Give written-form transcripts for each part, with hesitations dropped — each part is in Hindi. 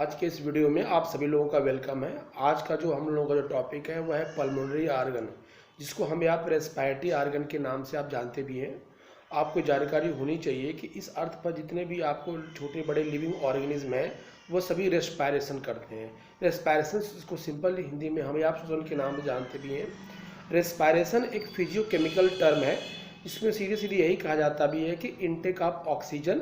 आज के इस वीडियो में आप सभी लोगों का वेलकम है। आज का जो हम लोगों का जो टॉपिक है वह है पल्मोनरी आर्गन, जिसको हम यहाँ पर रेस्पिरेटरी आर्गन के नाम से आप जानते भी हैं। आपको जानकारी होनी चाहिए कि इस अर्थ पर जितने भी आपको छोटे बड़े लिविंग ऑर्गेनिज्म हैं वो सभी रेस्पायरेशन करते हैं। रेस्पायरेशन इसको सिंपल हिंदी में हम आप श्वसन के नाम से जानते भी हैं। रेस्पायरेशन एक फिजियोकेमिकल टर्म है, इसमें सीधे सीधे यही कहा जाता भी है कि intake of oxygen,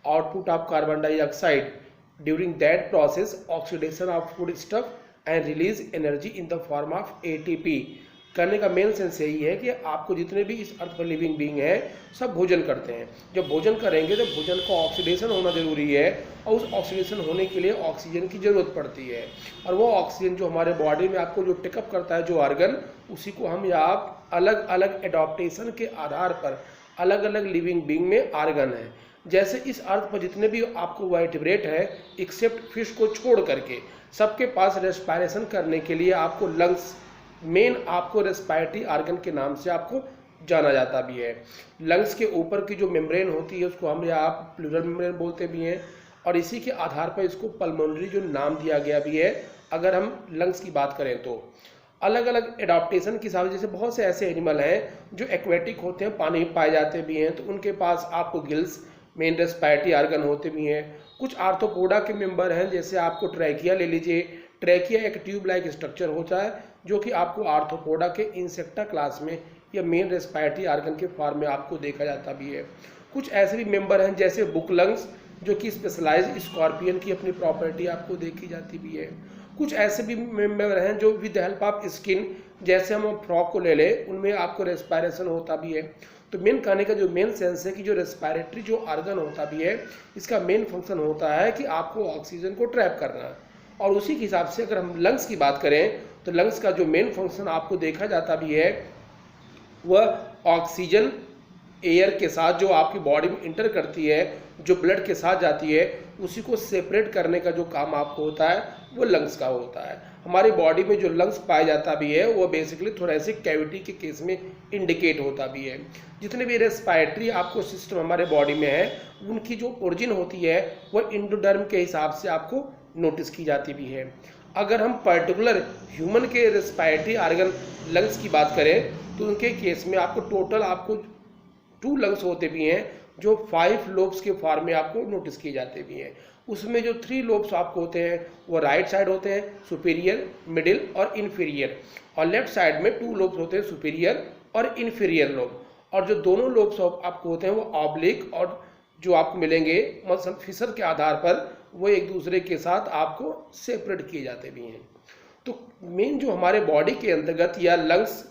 output of carbon dioxide, during that process oxidation of food stuff and release energy in the form of ATP। करने का मेन सेंस यही है कि आपको जितने भी इस अर्थ पर लिविंग बीइंग है सब भोजन करते हैं। जब भोजन करेंगे तो भोजन का ऑक्सीडेशन होना जरूरी है और उस ऑक्सीडेशन होने के लिए ऑक्सीजन की ज़रूरत पड़ती है। और वो ऑक्सीजन जो हमारे बॉडी में आपको जो टेकअप करता है जो ऑर्गन, उसी को हम आप अलग अलग एडॉप्टेशन के आधार पर अलग अलग लिविंग बीइंग में आर्गन है। जैसे इस अर्थ पर जितने भी आपको वर्टिब्रेट है एक्सेप्ट फिश को छोड़ करके सबके पास रेस्पायरेशन करने के लिए आपको लंग्स मेन आपको रेस्पिरेटरी आर्गन के नाम से आपको जाना जाता भी है। लंग्स के ऊपर की जो मेम्ब्रेन होती है उसको हम आप प्लूरल मेम्ब्रेन बोलते भी हैं और इसी के आधार पर इसको पल्मोनरी जो नाम दिया गया भी है। अगर हम लंग्स की बात करें तो अलग अलग एडाप्टेशन की हिसाब से जैसे बहुत से ऐसे एनिमल हैं जो एक्वेटिक होते हैं, पानी में पाए जाते भी हैं, तो उनके पास आपको गिल्स मेन रेस्पिरेटरी आर्गन होते भी हैं। कुछ आर्थ्रोपोडा के मेंबर हैं, जैसे आपको ट्रैकिया ले लीजिए। ट्रैकिया एक ट्यूब लाइक स्ट्रक्चर होता है जो कि आपको आर्थ्रोपोडा के इंसेक्टा क्लास में या मेन रेस्पिरेटरी आर्गन के फॉर्म में आपको देखा जाता भी है। कुछ ऐसे भी मेंबर हैं जैसे बुक लंग्स जो कि स्पेशलाइज्ड स्कॉर्पियन की अपनी प्रॉपर्टी आपको देखी जाती भी है। कुछ ऐसे भी मेंबर हैं जो विद हेल्प ऑफ स्किन, जैसे हम फ्रॉक को ले लें, उनमें आपको रेस्पिरेशन होता भी है। तो मेन कहने का जो मेन सेंस है कि जो रेस्पिरेटरी जो आर्गन होता भी है इसका मेन फंक्शन होता है कि आपको ऑक्सीजन को ट्रैप करना है। और उसी के हिसाब से अगर हम लंग्स की बात करें तो लंग्स का जो मेन फंक्शन आपको देखा जाता भी है वह ऑक्सीजन एयर के साथ जो आपकी बॉडी में इंटर करती है, जो ब्लड के साथ जाती है, उसी को सेपरेट करने का जो काम आपको होता है वो लंग्स का होता है। हमारी बॉडी में जो लंग्स पाया जाता भी है वो बेसिकली थोड़ा ऐसे कैविटी के केस में इंडिकेट होता भी है। जितने भी रेस्पिरेटरी आपको सिस्टम हमारे बॉडी में है उनकी जो ओरिजिन होती है वो इंडोडर्म के हिसाब से आपको नोटिस की जाती भी है। अगर हम पर्टिकुलर ह्यूमन के रेस्पिरेटरी आर्गन लंग्स की बात करें तो उनके केस में आपको टोटल आपको 2 लंग्स होते भी हैं जो 5 लोब्स के फॉर्म में आपको नोटिस किए जाते भी हैं। उसमें जो 3 लोब्स आपको होते हैं वो राइट साइड होते हैं, सुपीरियर, मिडिल और इन्फीरियर, और लेफ्ट साइड में 2 लोब्स होते हैं, सुपीरियर और इन्फीरियर लोब। और जो दोनों लोब्स आपको होते हैं वो ऑब्लिक और जो आपको मिलेंगे मतलब फिशर के आधार पर वो एक दूसरे के साथ आपको सेपरेट किए जाते भी हैं। तो मेन जो हमारे बॉडी के अंतर्गत या लंग्स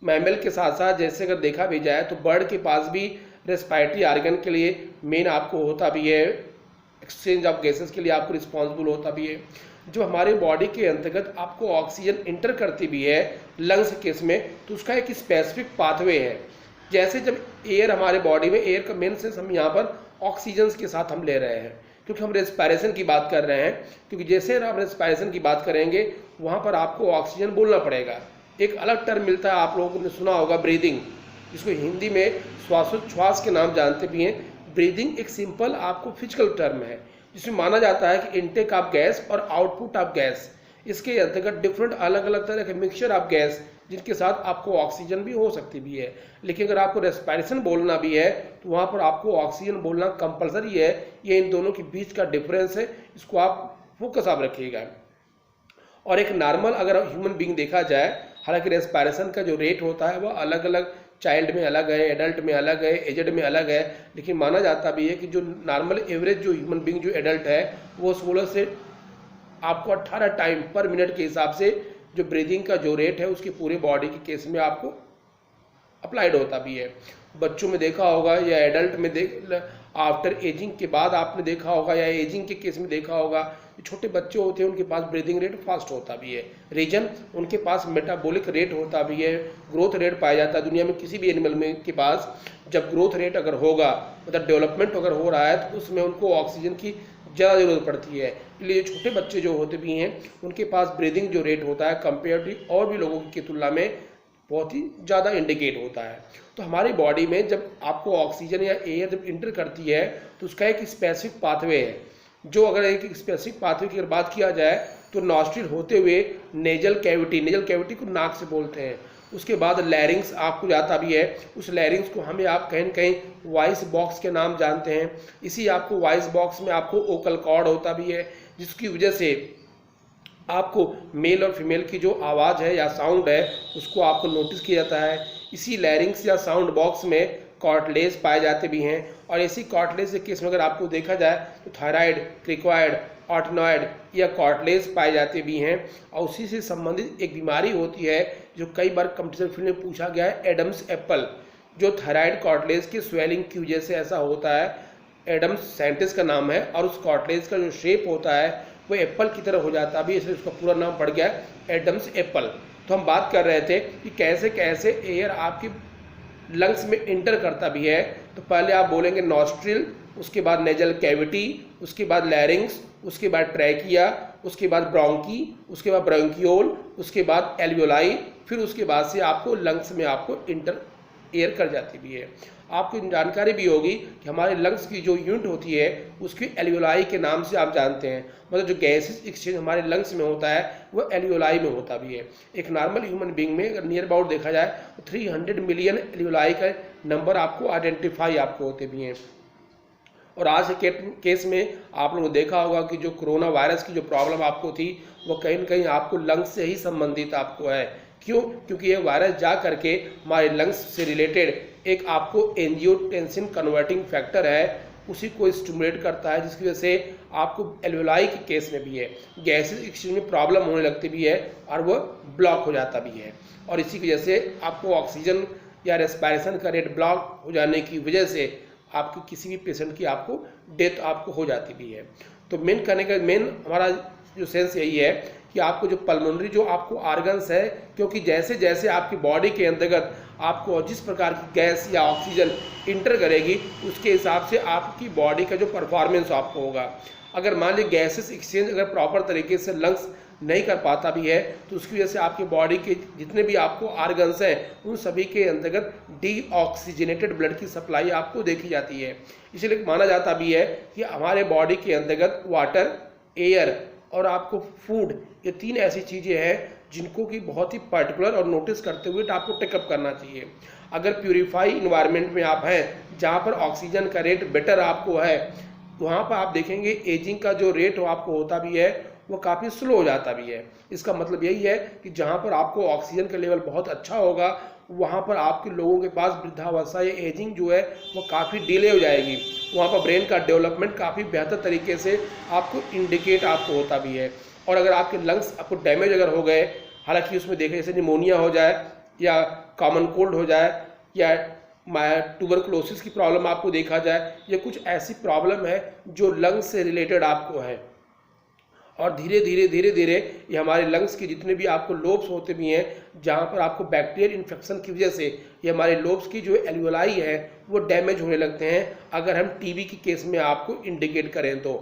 मैमल के साथ साथ जैसे अगर देखा भी जाए तो बर्ड के पास भी रेस्पिरेटरी आर्गन के लिए मेन आपको होता भी है, एक्सचेंज ऑफ गैसेस के लिए आपको रिस्पॉन्सिबल होता भी है। जो हमारे बॉडी के अंतर्गत आपको ऑक्सीजन इंटर करती भी है लंग्स केस में तो उसका एक स्पेसिफिक पाथवे है। जैसे जब एयर हमारे बॉडी में, एयर का मेन सेंस हम यहाँ पर ऑक्सीजन के साथ हम ले रहे हैं क्योंकि हम रेस्पिरेशन की बात कर रहे हैं, क्योंकि जैसे आप रेस्पिरेशन की बात करेंगे वहाँ पर आपको ऑक्सीजन बोलना पड़ेगा। एक अलग टर्म मिलता है, आप लोगों ने सुना होगा ब्रीदिंग, जिसको हिंदी में श्वासोच्छ्वास के नाम जानते भी हैं। ब्रीदिंग एक सिंपल आपको फिजिकल टर्म है जिसमें माना जाता है कि इनटेक ऑफ गैस और आउटपुट ऑफ गैस, इसके अंतर्गत डिफरेंट अलग अलग तरह के मिक्सचर ऑफ गैस जिनके साथ आपको ऑक्सीजन भी हो सकती भी है। लेकिन अगर आपको रेस्पिरेशन बोलना भी है तो वहाँ पर आपको ऑक्सीजन बोलना कंपलसरी है। ये इन दोनों के बीच का डिफरेंस है, इसको आप फोकस आप रखिएगा। और एक नॉर्मल अगर ह्यूमन बीइंग देखा जाए, हालांकि रेस्पिरेशन का जो रेट होता है वह अलग अलग चाइल्ड में अलग है, एडल्ट में अलग है, एजड में अलग है, लेकिन माना जाता भी है कि जो नॉर्मल एवरेज जो ह्यूमन बीइंग जो एडल्ट है वो 16 से आपको 18 टाइम पर मिनट के हिसाब से जो ब्रीदिंग का जो रेट है उसकी पूरे बॉडी के केस में आपको अप्लाइड होता भी है। बच्चों में देखा होगा या एडल्ट में आफ्टर एजिंग के बाद आपने देखा होगा या एजिंग के केस में देखा होगा, छोटे बच्चे होते हैं उनके पास ब्रीदिंग रेट फास्ट होता भी है। रीजन उनके पास मेटाबॉलिक रेट होता भी है, ग्रोथ रेट पाया जाता है। दुनिया में किसी भी एनिमल में के पास जब ग्रोथ रेट अगर होगा मतलब डेवलपमेंट अगर हो रहा है तो उसमें उनको ऑक्सीजन की ज़्यादा ज़रूरत पड़ती है। इसलिए छोटे बच्चे जो होते भी हैं उनके पास ब्रीदिंग जो रेट होता है कंपेरेटिव और भी लोगों की तुलना में बहुत ही ज़्यादा इंडिकेट होता है। तो हमारी बॉडी में जब आपको ऑक्सीजन या एयर जब इंटर करती है तो उसका एक स्पेसिफिक पाथवे है जो अगर एक स्पेसिफिक पाथवे की अगर बात किया जाए तो नॉस्ट्रिल होते हुए नेजल कैविटी को नाक से बोलते हैं। उसके बाद लैरिंग्स आपको जाता भी है, उस लैरिंग्स को हमें आप कहीं न कहीं वॉइस बॉक्स के नाम जानते हैं। इसी आपको वॉइस बॉक्स में आपको ओकल कॉर्ड होता भी है, जिसकी वजह से आपको मेल और फीमेल की जो आवाज़ है या साउंड है उसको आपको नोटिस किया जाता है। इसी लैरिंग्स या साउंड बॉक्स में कॉर्टलेज पाए जाते भी हैं, और इसी कॉर्टलेज के केस में अगर आपको देखा जाए तो थायराइड, क्रिकॉइड, ऑटनॉइड या कॉर्टलेज पाए जाते भी हैं। और उसी से संबंधित एक बीमारी होती है जो कई बार कंपटीशन फील्ड में पूछा गया है, एडम्स एप्पल, जो थायराइड कॉर्टलेज की स्वेलिंग की वजह से ऐसा होता है। एडम्स साइंटिस्ट का नाम है, और उस कॉर्टलेज का जो शेप होता है वो एप्पल की तरह हो जाता भी, इसलिए उसका पूरा नाम पड़ गया एडम्स एप्पल। तो हम बात कर रहे थे कि कैसे कैसे एयर आपकी लंग्स में इंटर करता भी है। तो पहले आप बोलेंगे नॉस्ट्रिल, उसके बाद नेजल कैविटी, उसके बाद लैरिंग्स, उसके बाद ट्रैकिया, उसके बाद ब्रोंकी, उसके बाद ब्रोंकियोल, उसके बाद एल्वियोलाई, फिर उसके बाद से आपको लंग्स में आपको इंटर एयर कर जाती भी है। आपको जानकारी भी होगी कि हमारे लंग्स की जो यूनिट होती है उसकी एल्वियोलाई के नाम से आप जानते हैं, मतलब जो गैसेस एक्सचेंज हमारे लंग्स में होता है वो एल्वियोलाई में होता भी है। एक नॉर्मल ह्यूमन बीइंग में अगर नियर अबाउट देखा जाए तो 300 मिलियन एल्वियोलाई का नंबर आपको आइडेंटिफाई आपको होते भी हैं। और आज के केस में आप लोगों ने देखा होगा कि जो कोरोना वायरस की जो प्रॉब्लम आपको थी वो कहीं न कहीं आपको लंग्स से ही संबंधित आपको है। क्यों? क्योंकि ये वायरस जा करके हमारे लंग्स से रिलेटेड एक आपको एंजियोटेंसिन कन्वर्टिंग फैक्टर है, उसी को स्टिमुलेट करता है, जिसकी वजह से आपको एल्वियोलाई के केस में भी है गैसेस एक्सचेंज में प्रॉब्लम होने लगती भी है और वो ब्लॉक हो जाता भी है। और इसी की वजह से आपको ऑक्सीजन या रेस्पिरेशन का रेट ब्लॉक हो जाने की वजह से आपकी किसी भी पेशेंट की आपको डेथ आपको हो जाती भी है। तो मेन करने का मेन हमारा जो सेंस यही है कि आपको जो पल्मोनरी जो आपको आर्गन्स है, क्योंकि जैसे जैसे आपकी बॉडी के अंतर्गत आपको जिस प्रकार की गैस या ऑक्सीजन इंटर करेगी उसके हिसाब से आपकी बॉडी का जो परफॉर्मेंस आपको होगा। अगर मान लीजिए गैसेस एक्सचेंज अगर प्रॉपर तरीके से लंग्स नहीं कर पाता भी है तो उसकी वजह से आपकी बॉडी के जितने भी आपको आर्गन्स हैं उन सभी के अंतर्गत डीऑक्सीजनेटेड ब्लड की सप्लाई आपको देखी जाती है। इसलिए माना जाता भी है कि हमारे बॉडी के अंतर्गत वाटर, एयर और आपको फूड, ये तीन ऐसी चीज़ें हैं जिनको कि बहुत ही पर्टिकुलर और नोटिस करते हुए आपको टेकअप करना चाहिए। अगर प्यूरीफाई इन्वायरमेंट में आप हैं जहाँ पर ऑक्सीजन का रेट बेटर आपको है, वहाँ पर आप देखेंगे एजिंग का जो रेट आपको होता भी है वो काफ़ी स्लो हो जाता भी है। इसका मतलब यही है कि जहाँ पर आपको ऑक्सीजन का लेवल बहुत अच्छा होगा वहाँ पर आपके लोगों के पास वृद्धावस्था या एजिंग जो है वो काफ़ी डिले हो जाएगी। वहाँ पर ब्रेन का डेवलपमेंट काफ़ी बेहतर तरीके से आपको इंडिकेट आपको होता भी है। और अगर आपके लंग्स आपको डैमेज अगर हो गए, हालांकि उसमें देखें जैसे निमोनिया हो जाए या कॉमन कोल्ड हो जाए या ट्यूबरकुलोसिस की प्रॉब्लम आपको देखा जाए, ये कुछ ऐसी प्रॉब्लम है जो लंग्स से रिलेटेड आपको है। और धीरे धीरे ये हमारे लंग्स के जितने भी आपको लोब्स होते भी हैं जहाँ पर आपको बैक्टीरियल इन्फेक्शन की वजह से ये हमारे लोब्स की जो एल्वियोलाई है वो डैमेज होने लगते हैं अगर हम टीबी की केस में आपको इंडिकेट करें तो।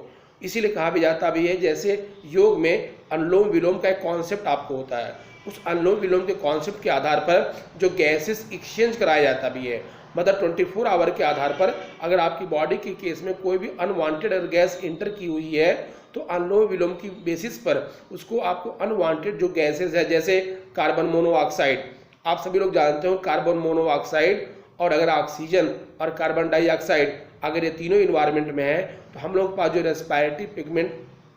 इसीलिए कहा भी जाता भी है, जैसे योग में अनुलोम विलोम का एक कॉन्सेप्ट आपको होता है, उस अनुलोम विलोम के कॉन्सेप्ट के आधार पर जो गैसेस एक्सचेंज कराया जाता भी है, मतलब 24 आवर के आधार पर अगर आपकी बॉडी के केस में कोई भी अनवांटेड अगर गैस इंटर की हुई है तो अनुलोम विलोम की बेसिस पर उसको आपको अनवांटेड जो गैसेस है जैसे कार्बन मोनोऑक्साइड, आप सभी लोग जानते हो कार्बन मोनोऑक्साइड और अगर ऑक्सीजन और कार्बन डाइऑक्साइड अगर ये तीनों इन्वायरमेंट में है तो हम लोग के पास जो रेस्पिरेटरी पिगमेंट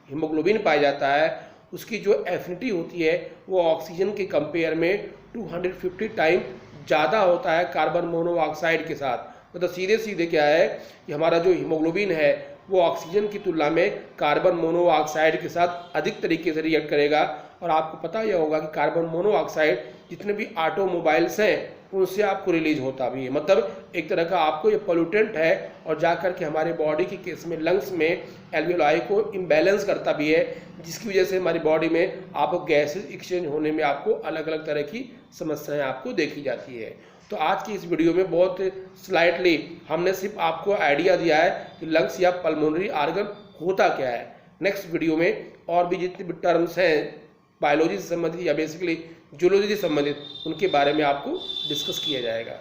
हीमोग्लोबिन पाया जाता है उसकी जो एफिनिटी होती है वो ऑक्सीजन के कंपेयर में 250 टाइम ज़्यादा होता है कार्बन मोनोऑक्साइड के साथ। मतलब सीधे सीधे क्या है कि हमारा जो हीमोग्लोबिन है वो ऑक्सीजन की तुलना में कार्बन मोनोऑक्साइड के साथ अधिक तरीके से रिएक्ट करेगा। और आपको पता यह होगा कि कार्बन मोनोऑक्साइड जितने भी ऑटोमोबाइल्स हैं उनसे आपको रिलीज होता भी है, मतलब एक तरह का आपको ये पोल्यूटेंट है और जाकर के हमारे बॉडी के केस में लंग्स में एल्वियोलाई को इम्बैलेंस करता भी है, जिसकी वजह से हमारी बॉडी में आपको गैसेस एक्सचेंज होने में आपको अलग अलग तरह की समस्याएं आपको देखी जाती है। तो आज की इस वीडियो में बहुत स्लाइटली हमने सिर्फ आपको आइडिया दिया है कि लंग्स या पल्मोनरी आर्गन होता क्या है। नेक्स्ट वीडियो में और भी जितने भी टर्म्स हैं बायोलॉजी से संबंधित या बेसिकली जूलॉजी से संबंधित उनके बारे में आपको डिस्कस किया जाएगा।